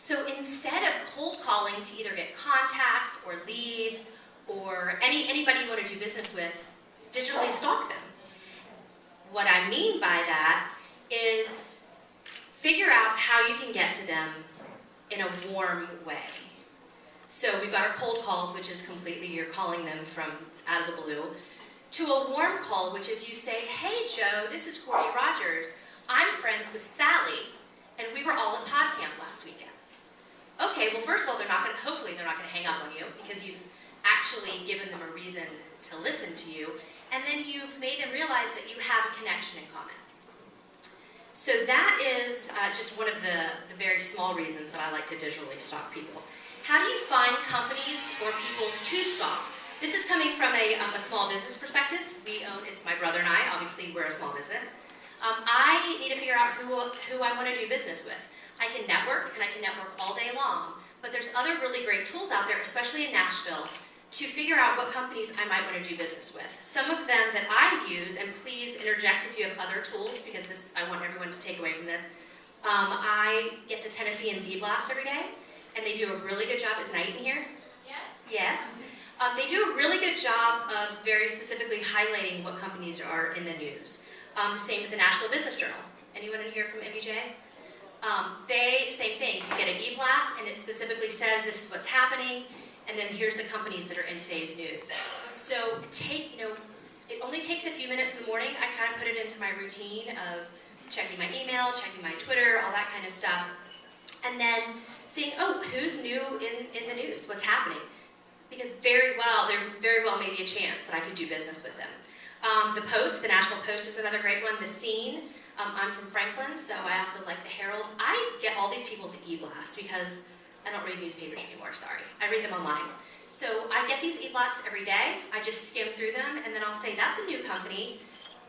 So instead of cold calling to either get contacts or leads or anybody you want to do business with, digitally stalk them. What I mean by that is figure out how you can get to them in a warm way. So we've got our cold calls, which is completely you're calling them from out of the blue, to a warm call, which is you say, hey Joe, this is Courtney Rogers. I'm friends with Sally, and we were all at Podcamp last weekend. Okay, well first of all, hopefully they're not going to hang up on you because you've actually given them a reason to listen to you, and then you've made them realize that you have a connection in common. So that is just one of the very small reasons that I like to digitally stalk people. How do you find companies or people to stalk? This is coming from a small business perspective. It's my brother and I, obviously we're a small business. I need to figure out who I want to do business with. I can network, and I can network all day long, but there's other really great tools out there, especially in Nashville, to figure out what companies I might want to do business with. Some of them that I use, and please interject if you have other tools, because I want everyone to take away from this. I get the Tennessee and Z-Blast every day, and they do a really good job. Is Night in here? Yes. They do a really good job of very specifically highlighting what companies are in the news. The same with the Nashville Business Journal. Anyone in here from MBJ? Same thing. You get an e-blast, and it specifically says this is what's happening, and then here's the companies that are in today's news. So it only takes a few minutes in the morning. I kind of put it into my routine of checking my email, checking my Twitter, all that kind of stuff, and then seeing, oh, who's new in the news? What's happening? Because there very well may be a chance that I could do business with them. The Post, the Nashville Post is another great one. The Scene. I'm from Franklin, so I also like the Herald. I get all these people's e-blasts because I don't read newspapers anymore, sorry. I read them online. So I get these e-blasts every day. I just skim through them, and then I'll say, that's a new company.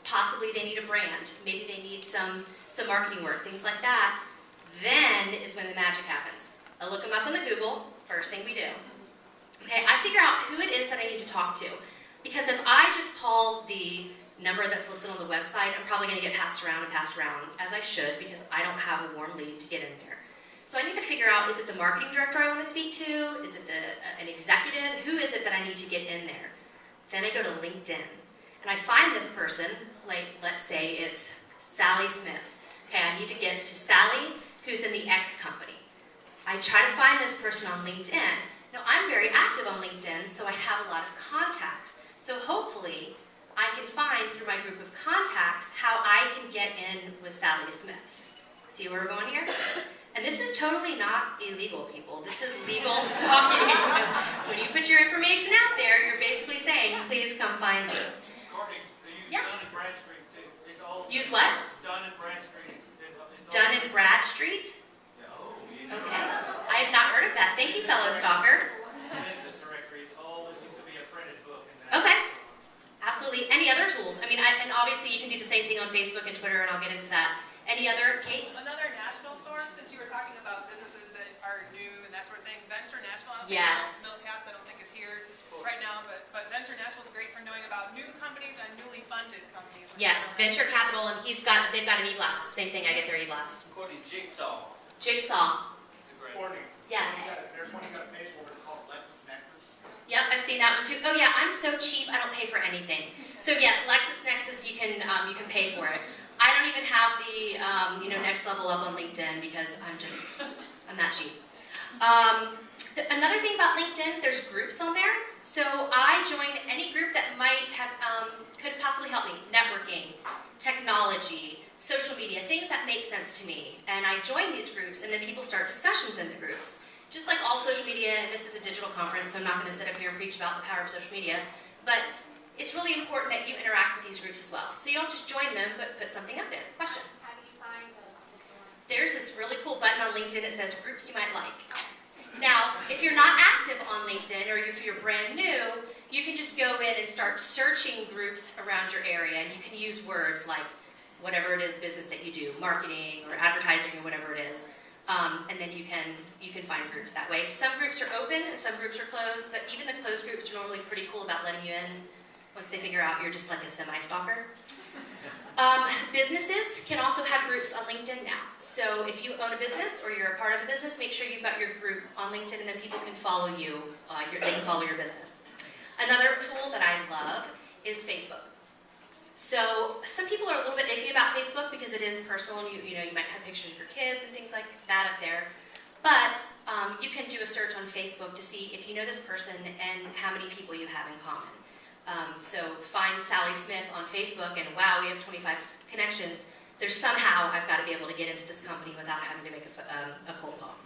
Possibly they need a brand. Maybe they need some marketing work, things like that. Then is when the magic happens. I look them up on the Google, first thing we do. Okay, I figure out who it is that I need to talk to. Because if I just call the number that's listed on the website, I'm probably going to get passed around, as I should, because I don't have a warm lead to get in there. So I need to figure out, is it the marketing director I want to speak to? Is it an executive? Who is it that I need to get in there? Then I go to LinkedIn, and I find this person, like let's say it's Sally Smith. Okay, I need to get to Sally, who's in the X company. I try to find this person on LinkedIn. Now, I'm very active on LinkedIn, so I have a lot of contacts. So hopefully, I can find through my group of contacts how I can get in with Sally Smith. See where we're going here? And this is totally not illegal, people. This is legal stalking. When you put your information out there, you're basically saying, please come find me. Courtney, they use Dun and Bradstreet too. It's all use what? Dun and Bradstreet. Dun and Bradstreet? Okay. I have not heard of that. Thank you, fellow stalker. This directory, it used to be a printed book. Okay. Absolutely. Any other tools? I mean, and obviously you can do the same thing on Facebook and Twitter, and I'll get into that. Any other, Kate? Another Nashville source, since you were talking about businesses that are new and that sort of thing. Venture Nashville, I don't yes. think Caps, I don't think is here right now, but Venture Nashville is great for knowing about new companies and newly funded companies. Yes, Venture Capital, and they've got an e-blast. Same thing, I get their e-blast. Courtney, Jigsaw. Jigsaw. Courtney. Yes. There's one you got to pay for, it's called LexisNexis. Yep, I've seen that one too. Oh yeah, I'm so cheap, I don't pay for anything. So yes, LexisNexis, you can pay for it. I don't even have the next level up on LinkedIn because I'm that cheap. Another thing about LinkedIn, there's groups on there. So I joined any group that might have could possibly help me. Networking, technology, social media, things that make sense to me. And I join these groups, and then people start discussions in the groups. Just like all social media, and this is a digital conference, so I'm not going to sit up here and preach about the power of social media, but it's really important that you interact with these groups as well. So you don't just join them, but put something up there. Question? How do you find those? There's this really cool button on LinkedIn that says groups you might like. Now, if you're not active on LinkedIn, or if you're brand new, you can just go in and start searching groups around your area, and you can use words like whatever it is business that you do, marketing or advertising or whatever it is. And then you can find groups that way. Some groups are open and some groups are closed, but even the closed groups are normally pretty cool about letting you in once they figure out you're just like a semi-stalker. Businesses can also have groups on LinkedIn now. So if you own a business or you're a part of a business, make sure you've got your group on LinkedIn, and then people can follow you. They can follow your business. Another tool that I love is Facebook. So some people are a little bit iffy about Facebook because it is personal. You might have pictures of your kids and things like that up there. But you can do a search on Facebook to see if you know this person and how many people you have in common. So find Sally Smith on Facebook and wow, we have 25 connections. There's somehow I've got to be able to get into this company without having to make a cold call.